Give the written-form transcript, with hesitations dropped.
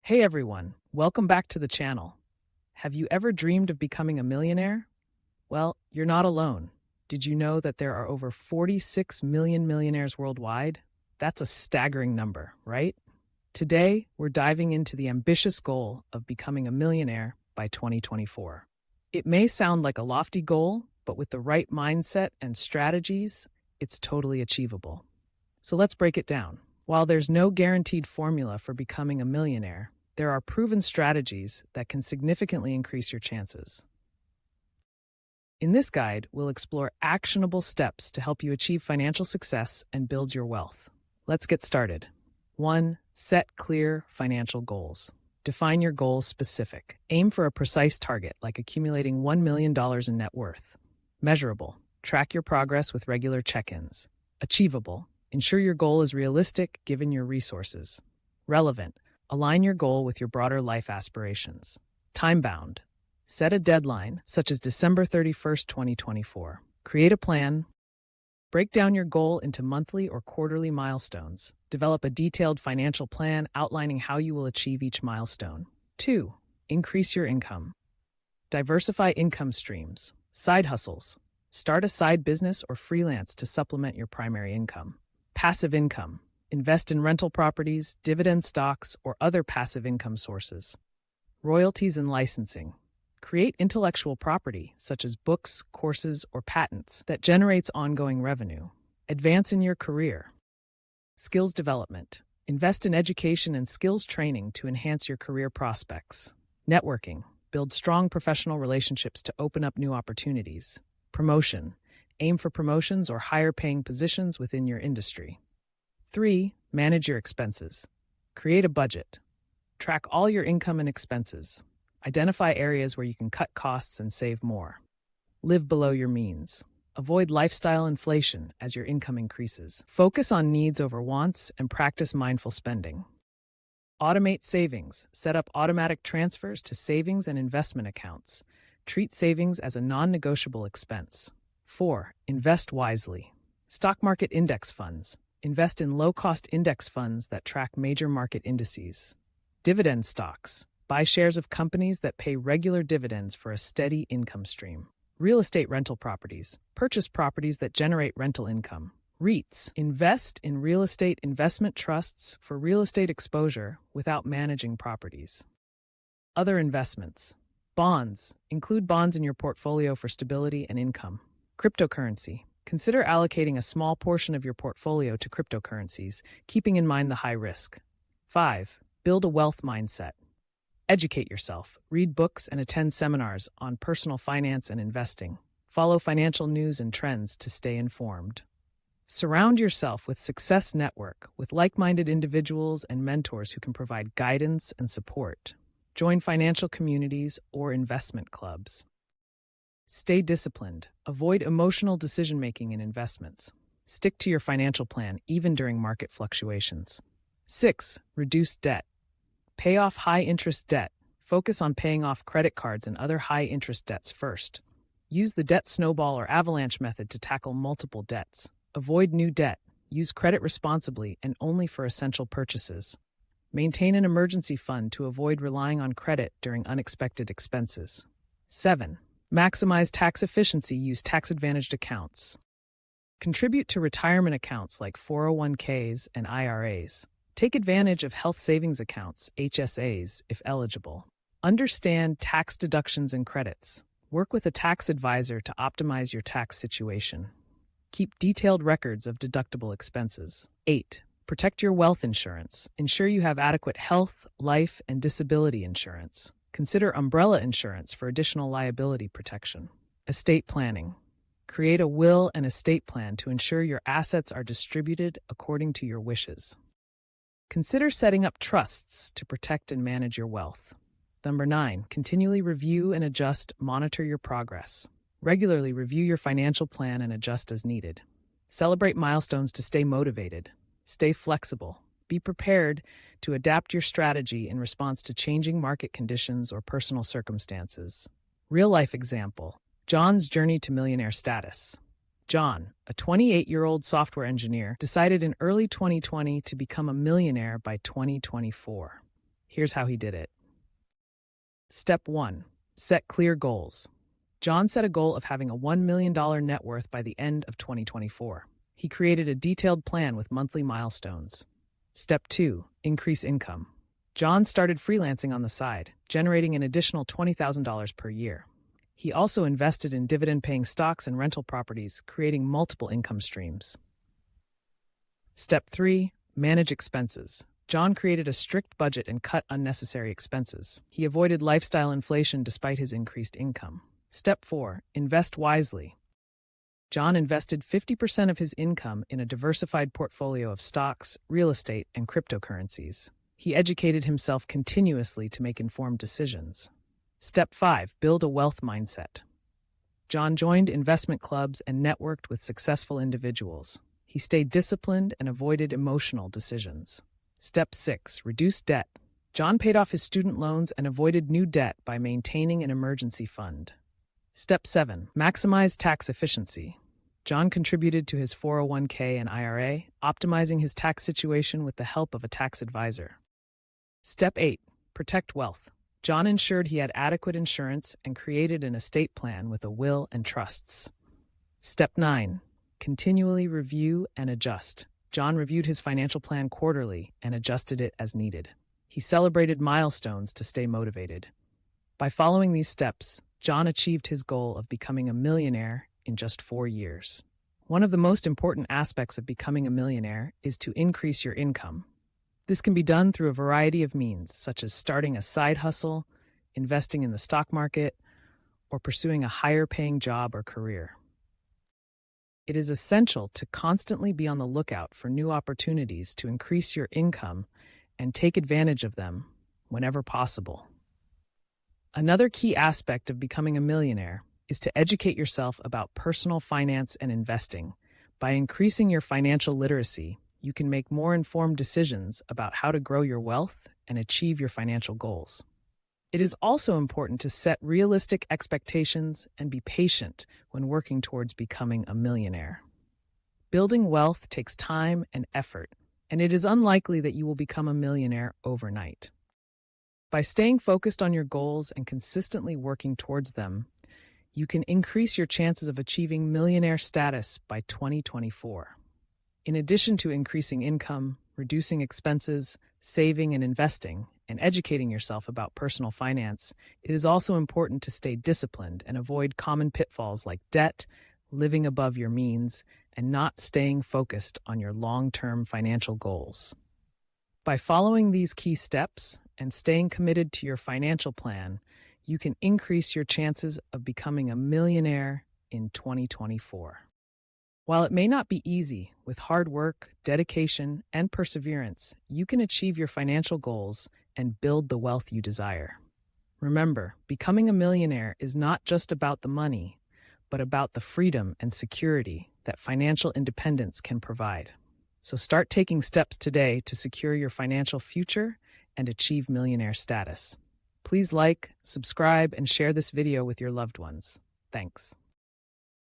Hey everyone, welcome back to the channel. Have you ever dreamed of becoming a millionaire? Well, you're not alone. Did you know that there are over 46 million millionaires worldwide? That's a staggering number, right? Today, we're diving into the ambitious goal of becoming a millionaire by 2024. It may sound like a lofty goal, but with the right mindset and strategies, it's totally achievable. So let's break it down. While there's no guaranteed formula for becoming a millionaire, there are proven strategies that can significantly increase your chances. In this guide, we'll explore actionable steps to help you achieve financial success and build your wealth. Let's get started. 1. Set clear financial goals. Define your goals specific. Aim for a precise target, like accumulating $1 million in net worth. Measurable. Track your progress with regular check-ins. Achievable. Ensure your goal is realistic given your resources. Relevant. Align your goal with your broader life aspirations. Time-bound. Set a deadline, such as December 31st, 2024. Create a plan. Break down your goal into monthly or quarterly milestones. Develop a detailed financial plan outlining how you will achieve each milestone. 2. Increase your income. Diversify income streams. Side hustles. Start a side business or freelance to supplement your primary income. Passive income. Invest in rental properties, dividend stocks, or other passive income sources. Royalties and licensing. Create intellectual property, such as books, courses, or patents, that generates ongoing revenue. Advance in your career. Skills development. Invest in education and skills training to enhance your career prospects. Networking. Build strong professional relationships to open up new opportunities. Promotion. Aim for promotions or higher-paying positions within your industry. 3. Manage your expenses. Create a budget. Track all your income and expenses. Identify areas where you can cut costs and save more. Live below your means. Avoid lifestyle inflation as your income increases. Focus on needs over wants and practice mindful spending. Automate savings. Set up automatic transfers to savings and investment accounts. Treat savings as a non-negotiable expense. 4. Invest wisely. Stock market index funds. Invest in low-cost index funds that track major market indices. Dividend stocks. Buy shares of companies that pay regular dividends for a steady income stream. Real estate rental properties. Purchase properties that generate rental income. REITs. Invest in real estate investment trusts for real estate exposure without managing properties. Other investments. Bonds. Include bonds in your portfolio for stability and income. Cryptocurrency. Consider allocating a small portion of your portfolio to cryptocurrencies, keeping in mind the high risk. 5. Build a wealth mindset. Educate yourself. Read books and attend seminars on personal finance and investing. Follow financial news and trends to stay informed. Surround yourself with Success Network, with like-minded individuals and mentors who can provide guidance and support. Join financial communities or investment clubs. Stay disciplined. Avoid emotional decision-making in investments. Stick to your financial plan even during market fluctuations. 6. Reduce debt. Pay off high-interest debt. Focus on paying off credit cards and other high-interest debts first. Use the debt snowball or avalanche method to tackle multiple debts. Avoid new debt. Use credit responsibly and only for essential purchases. Maintain an emergency fund to avoid relying on credit during unexpected expenses. 7. Maximize tax efficiency. Use tax-advantaged accounts. Contribute to retirement accounts like 401ks and IRAs. Take advantage of health savings accounts, HSAs, if eligible. Understand tax deductions and credits. Work with a tax advisor to optimize your tax situation. Keep detailed records of deductible expenses. 8. Protect your wealth insurance. Ensure you have adequate health, life, and disability insurance. Consider umbrella insurance for additional liability protection. Estate planning. Create a will and estate plan to ensure your assets are distributed according to your wishes. Consider setting up trusts to protect and manage your wealth. 9. Continually review and monitor your progress. Regularly review your financial plan and adjust as needed. Celebrate milestones to stay motivated. Stay flexible. Be prepared to adapt your strategy in response to changing market conditions or personal circumstances. Real-life example. John's journey to millionaire status. John, a 28-year-old software engineer, decided in early 2020 to become a millionaire by 2024. Here's how he did it. Step 1. Set clear goals. John set a goal of having a $1 million net worth by the end of 2024. He created a detailed plan with monthly milestones. Step 2. Increase income. John started freelancing on the side, generating an additional $20,000 per year. He also invested in dividend-paying stocks and rental properties, creating multiple income streams. Step 3. Manage expenses. John created a strict budget and cut unnecessary expenses. He avoided lifestyle inflation despite his increased income. Step 4. Invest wisely. John invested 50% of his income in a diversified portfolio of stocks, real estate, and cryptocurrencies. He educated himself continuously to make informed decisions. Step 5. Build a wealth mindset. John joined investment clubs and networked with successful individuals. He stayed disciplined and avoided emotional decisions. Step 6. Reduce debt. John paid off his student loans and avoided new debt by maintaining an emergency fund. Step 7. Maximize tax efficiency. John contributed to his 401k and IRA, optimizing his tax situation with the help of a tax advisor. Step 8. Protect wealth. John ensured he had adequate insurance and created an estate plan with a will and trusts. Step 9. Continually review and adjust. John reviewed his financial plan quarterly and adjusted it as needed. He celebrated milestones to stay motivated. By following these steps, John achieved his goal of becoming a millionaire in just 4 years. One of the most important aspects of becoming a millionaire is to increase your income. This can be done through a variety of means, such as starting a side hustle, investing in the stock market, or pursuing a higher-paying job or career. It is essential to constantly be on the lookout for new opportunities to increase your income and take advantage of them whenever possible. Another key aspect of becoming a millionaire is to educate yourself about personal finance and investing. By increasing your financial literacy, you can make more informed decisions about how to grow your wealth and achieve your financial goals. It is also important to set realistic expectations and be patient when working towards becoming a millionaire. Building wealth takes time and effort, and it is unlikely that you will become a millionaire overnight. By staying focused on your goals and consistently working towards them, you can increase your chances of achieving millionaire status by 2024. In addition to increasing income, reducing expenses, saving and investing, and educating yourself about personal finance, it is also important to stay disciplined and avoid common pitfalls like debt, living above your means, and not staying focused on your long-term financial goals. By following these key steps and staying committed to your financial plan, you can increase your chances of becoming a millionaire in 2024. While it may not be easy, with hard work, dedication, and perseverance, you can achieve your financial goals and build the wealth you desire. Remember, becoming a millionaire is not just about the money, but about the freedom and security that financial independence can provide. So start taking steps today to secure your financial future and achieve millionaire status. Please like, subscribe, and share this video with your loved ones. Thanks.